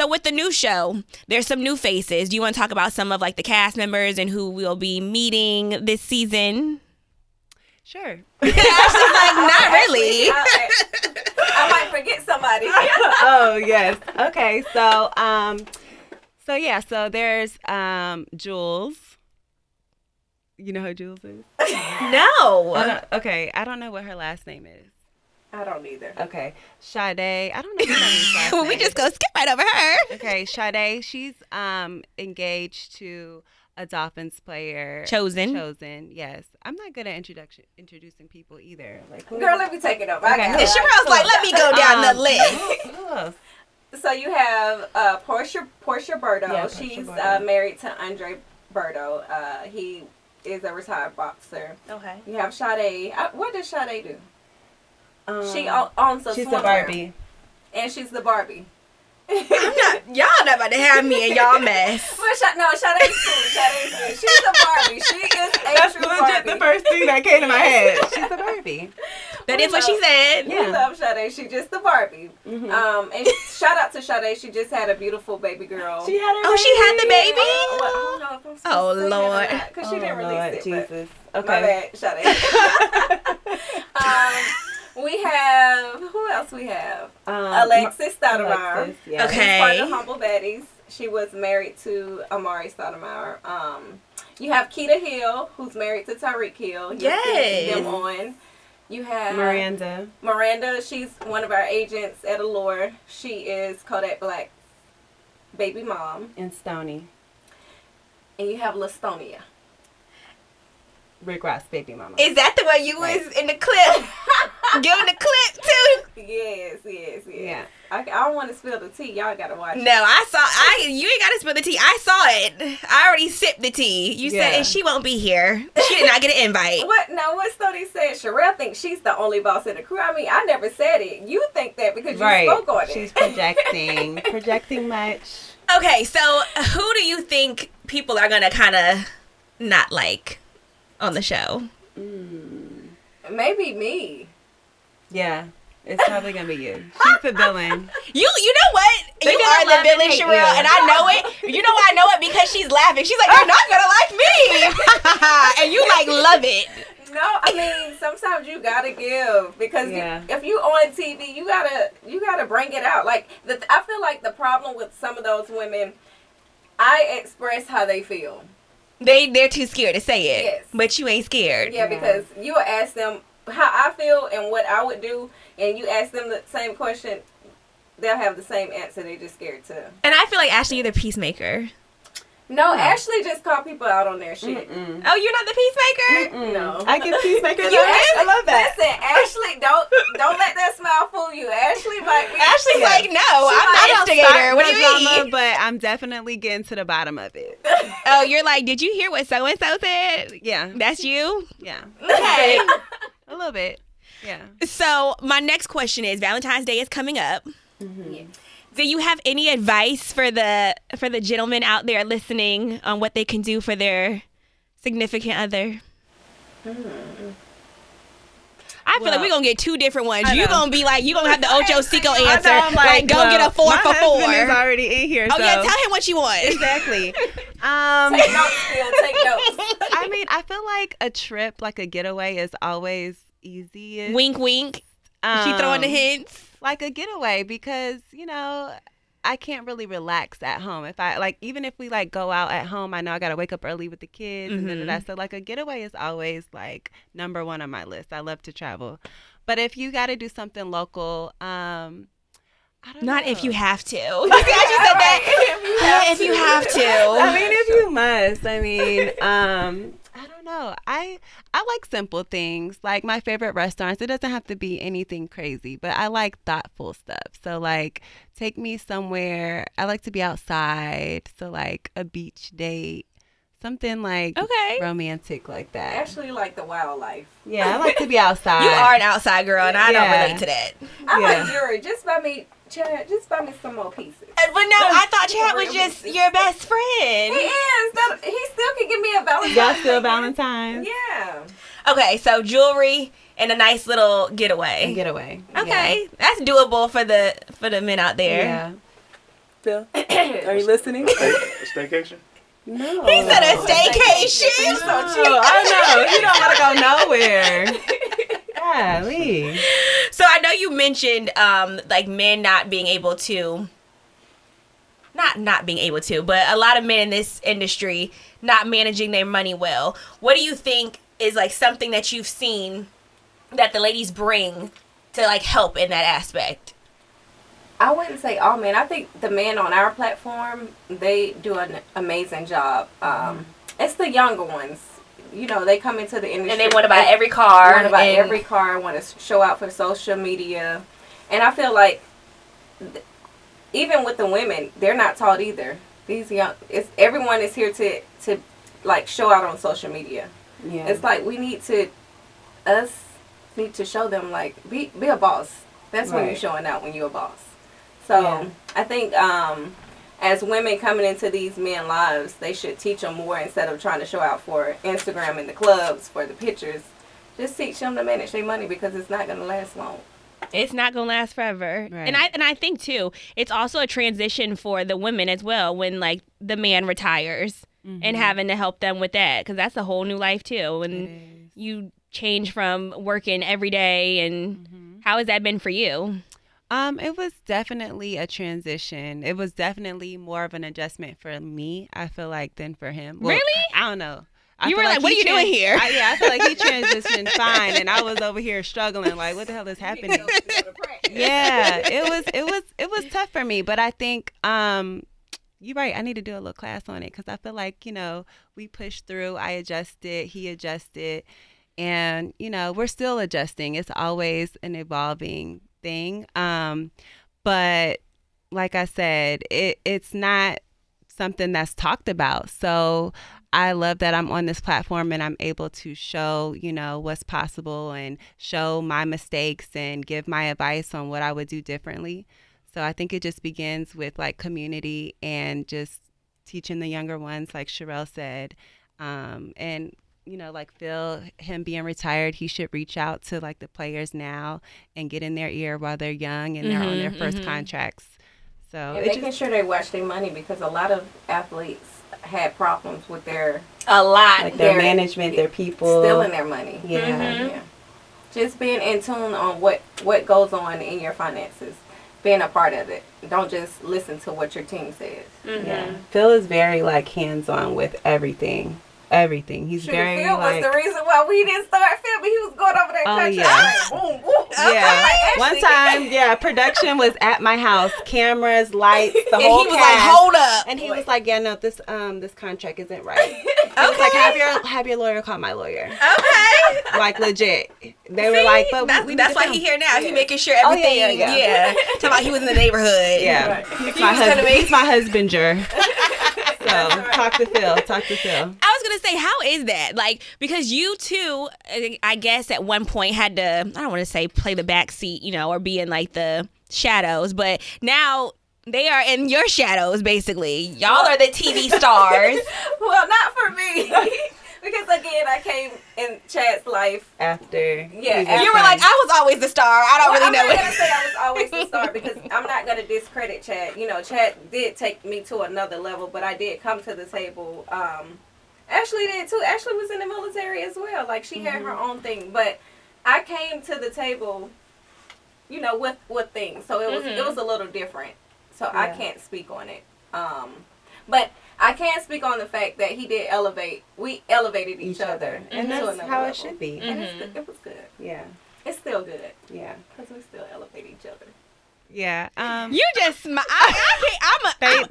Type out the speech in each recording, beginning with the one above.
So with the new show, there's some new faces. Do you want to talk about some of like the cast members and who we'll be meeting this season? Sure. Ashley's like, not really. I might forget somebody. Oh yes. Okay. So so there's Jules. You know who Jules is? No. I don't know what her last name is. I don't either. Okay. Sade. I don't know her last Well, name. we just go skip right over her. Okay, Sade. She's engaged to a Dolphins player. Chosen. Yes. I'm not good at introducing people either. Like, Girl, let me take it over. Okay. And Sharella's like, let me go down the list. Who else? So you have Portia Berto. Yeah, Portia She's Berto. married to Andre Berto. He is a retired boxer. Okay. You have Sade. What does Sade do? She owns a She's swimwear. a Barbie. And she's the Barbie. Y'all not about to have me in y'all mess. But Sade's cool. Sade's good. She's a Barbie. She is a That's true legit Barbie. the first thing that came to my head. She's a Barbie. That is what she said. We love Sade. She's just the Barbie. Mm-hmm. And shout out to Sade. She just had a beautiful baby girl. She had her She had the baby? I don't know if I'm supposed Oh, to say Lord. because she didn't release it. Jesus. But Okay. My bad, Sade. We have, who else we have? Alexis Stoudemire. Alexis, yeah. Okay. She's part of Humble Baddies. She was married to Amari Stoudemire. You have Keita Hill, who's married to Tyreek Hill. You'll see them on. You have Miranda. She's one of our agents at Allure. She is Kodak Black's baby mom. And Stoney. And you have LaStonia. Rick Ross' baby mama. Is that the one you was in the clip? Giving the clip too? Yes. Yeah. I don't want to spill the tea. Y'all gotta watch it. No, you ain't gotta spill the tea. I saw it. I already sipped the tea. You said, and she won't be here. She did not get an invite. What Stoney said, Sharelle thinks she's the only boss in the crew. I mean, I never said it. You think that because you spoke on it. She's projecting much. Okay, so who do you think people are gonna kind of not like on the show? Maybe me. Yeah. It's probably gonna be you. She's the villain. You know what? They're you gonna are the laugh villain, and hate Sharelle, you. and I know it. You know why I know it? Because she's laughing. She's like, you're not gonna like me, and you like love it. No, I mean sometimes you gotta give because if you on TV, you gotta bring it out. Like I feel like the problem with some of those women, I express how they feel. They're too scared to say it. Yes. But you ain't scared. Yeah, because you ask them how I feel and what I would do, and you ask them the same question, they'll have the same answer. They're just scared too. And I feel like Ashley, you're the peacemaker. No, Ashley just call people out on their shit. Oh, you're not the peacemaker? No. I give peacemaker. I love that. Listen, Ashley, don't let that smile fool you. Ashley might be. Ashley's like, no, I'm the instigator. What do you drama, mean? but I'm definitely getting to the bottom of it. Oh, you're like, did you hear what so-and-so said? Yeah. That's you? Yeah. Okay. A little bit. Yeah. So my next question is, Valentine's Day is coming up. Yes. Do you have any advice for the gentlemen out there listening on what they can do for their significant other? I feel like we're going to get two different ones. You're going to be like, you're going to have the Ocho Cinco answer. Like, go get a 4 for 4. My husband is already in here. Oh, so. yeah, tell him what you want. Exactly. Take notes, Phil. Take notes. I mean, I feel like a trip, like a getaway, is always easiest. Wink, wink. She throwing the hints. Like a getaway, because, you know, I can't really relax at home. If I, like, even if we, like, go out at home, I know I got to wake up early with the kids. And so, like, a getaway is always, like, number one on my list. I love to travel. But if you got to do something local, I don't know. Not if you have to. You see how she said that? If you have to. I mean, if you must. I mean, I don't know. I like simple things. Like my favorite restaurants, it doesn't have to be anything crazy, but I like thoughtful stuff. So like take me somewhere. I like to be outside. So like a beach date. Something like romantic like that. I actually like the wildlife. Yeah, I like to be outside. You are an outside girl, and I don't relate to that. I'm a jury. Just buy me some more pieces. But no, I thought Chad was just your best friend. He is. He still can give me a Valentine's. Y'all still Valentine's? Yeah. Okay, so jewelry and a nice little getaway. A getaway. Okay, that's doable for the men out there. Yeah. Phil, are you listening? Staycation? No. He said a staycation. I know. You don't want to go nowhere. Golly. So I know you mentioned like men not being able to, not being able to, but a lot of men in this industry not managing their money well. What do you think is like something that you've seen that the ladies bring to like help in that aspect? I wouldn't say all men. I think the men on our platform, they do an amazing job. It's the younger ones. You know, they come into the industry. And they want to buy every car. Want to buy every car, want to show out for social media. And I feel like, even with the women, they're not taught either. These young, everyone is here to like show out on social media. Yeah. It's like we need to show them like be a boss. That's when you're showing out, when you're a boss. So I think as women coming into these men's lives, they should teach them more instead of trying to show out for Instagram and the clubs for the pictures. Just teach them to manage their money, because it's not going to last long. It's not gonna last forever. Right. And I think too, it's also a transition for the women as well, when like the man retires and having to help them with that, because that's a whole new life too. And you change from working every day, and how has that been for you? It was definitely a transition. It was definitely more of an adjustment for me, I feel like, than for him. Well, really? I don't know. You were like, what are you doing here? I feel like he transitioned fine, and I was over here struggling, like, what the hell is happening? Yeah, it was tough for me, but I think you're right. I need to do a little class on it, because I feel like, you know, we pushed through. I adjusted, he adjusted, and, you know, we're still adjusting. It's always an evolving thing. But like I said, it's not something that's talked about. So I love that I'm on this platform and I'm able to show, you know, what's possible and show my mistakes and give my advice on what I would do differently. So I think it just begins with like community and just teaching the younger ones, like Sharelle said. And, you know, like Phil, him being retired, he should reach out to like the players now and get in their ear while they're young and they're on their first contracts. So and making sure they watch their money, because a lot of athletes had problems with their management, their people stealing their money. Yeah. Just being in tune on what goes on in your finances, being a part of it. Don't just listen to what your team says. Yeah, Phil is very like hands-on with everything. He's very Phil was the reason why we didn't start filming. He was going over there touching. Like, boom, boom. Yeah. One time, production was at my house, cameras, lights, the whole cast. And he was like, "Hold up!" And he was like, "Yeah, no, this contract isn't right." He was like, "Have your lawyer call my lawyer." Okay. Like legit. They were like, "But that's why he here now. He making sure everything." Yeah. Talking about he was in the neighborhood. Yeah. He's my husbander. So talk to Phil. I was gonna say, how is that? Like, because you too, I guess at one point had to, I don't want to say play the back seat, you know, or be in like the shadows, but now they are in your shadows basically. Y'all are the TV stars. Well, not for me. Because again, I came in Chad's life after. Yeah, you were like, I was always the star. I don't really know. I'm not gonna say I was always the star, because I'm not gonna discredit Chad. You know, Chad did take me to another level, but I did come to the table. Ashley did too. Ashley was in the military as well. Like, she had her own thing, but I came to the table, you know, with things. So it was a little different. So I can't speak on it. But I can't speak on the fact that he did elevate. We elevated each other. And that's how it should be. And it was good. Yeah. It's still good. Yeah. Because we still elevate each other. Yeah. You just smile. They're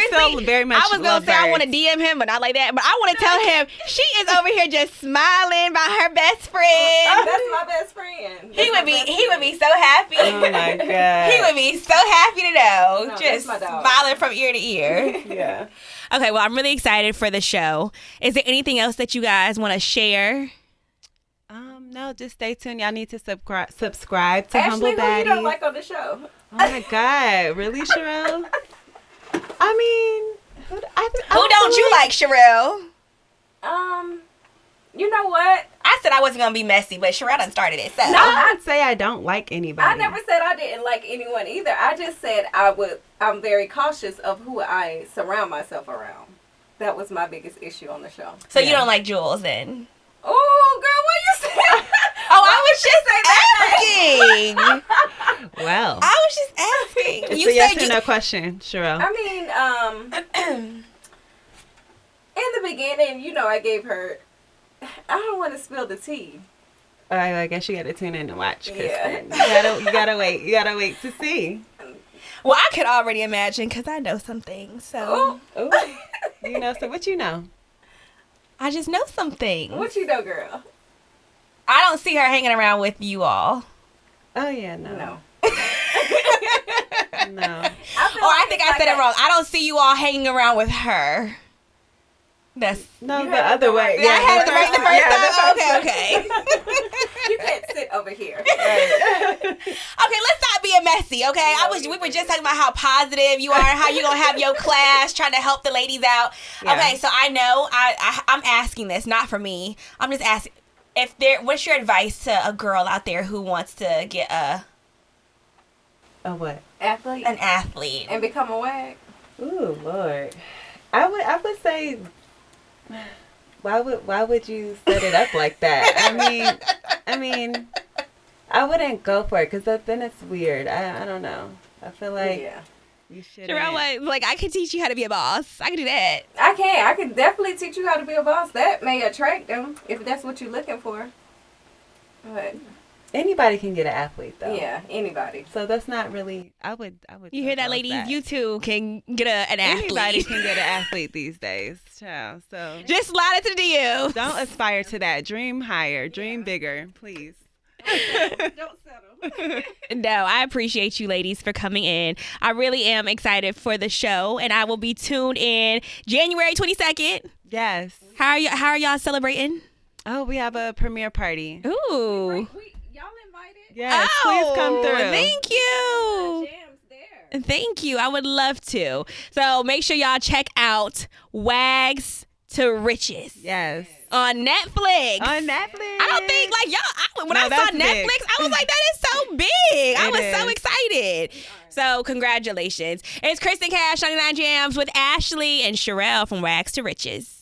still very much. I was gonna say I want to DM him, but not like that. But I want to tell him she is over here just smiling by her best friend. That's my best friend. He would be so happy. Oh my god. He would be so happy to know. No, just smiling from ear to ear. Yeah. Okay, well, I'm really excited for the show. Is there anything else that you guys want to share? No, just stay tuned. Y'all need to subscribe to Ashley, Humble Baddies. Who you don't like on the show? Oh my god, really, Sharelle? I mean, who don't you like, Sharelle? You know what? I said I wasn't gonna be messy, but Sharelle done started it. So no, I'd say I don't like anybody. I never said I didn't like anyone either. I just said I'm very cautious of who I surround myself around. That was my biggest issue on the show. So you don't like Jules then? Oh, girl, what you say? Oh, I was just asking. Well, I was just asking. It's You a yes said or no question, Sharelle. I mean, in the beginning, I gave her. I don't want to spill the tea. I guess you got to tune in and watch. Yeah. You gotta wait. You gotta wait to see. Well, I could already imagine because I know some things. So Ooh. So what you know? I just know some things. What you know, girl? I don't see her hanging around with you all. Oh yeah, no. No. I think I said it wrong. I don't see you all hanging around with her. That's the other way. Yeah, I had it right the first time. Okay. You can't sit over here. Right. Okay, let's not be a messy. Okay, we were just talking about how positive you are, and how you gonna have your class, trying to help the ladies out. Yeah. Okay, so I know I'm asking this not for me. I'm just asking what's your advice to a girl out there who wants to get a what? Athlete. An athlete and become a WAG. Ooh, Lord. I would say, why would you set it up like that? I mean, I wouldn't go for it because then it's weird. I don't know. I feel like you should. Sharelle, like I can teach you how to be a boss. I can do that. I can definitely teach you how to be a boss. That may attract them if that's what you're looking for. But anybody can get an athlete, though. Yeah, anybody. So that's not really. I would. You hear that, ladies? You too can get an athlete. Anybody can get an athlete these days, child. So just slide it to the DMs. Don't aspire to that. Dream higher. Dream bigger, please. Don't settle. No, I appreciate you ladies for coming in. I really am excited for the show, and I will be tuned in January 22nd. Yes. How are y'all celebrating? Oh, we have a premiere party. Ooh. Y'all invited? Yes, please come through. Thank you. JAMZ there. Thank you. I would love to. So make sure y'all check out W.A.G.s to Riches. Yes. On Netflix. I don't think when I saw Netflix, big. I was like, that is so big. I was so excited. So congratulations. It's Kristen Cash, 99 JAMZ with Ashley and Sharelle from W.A.G.s to Riches.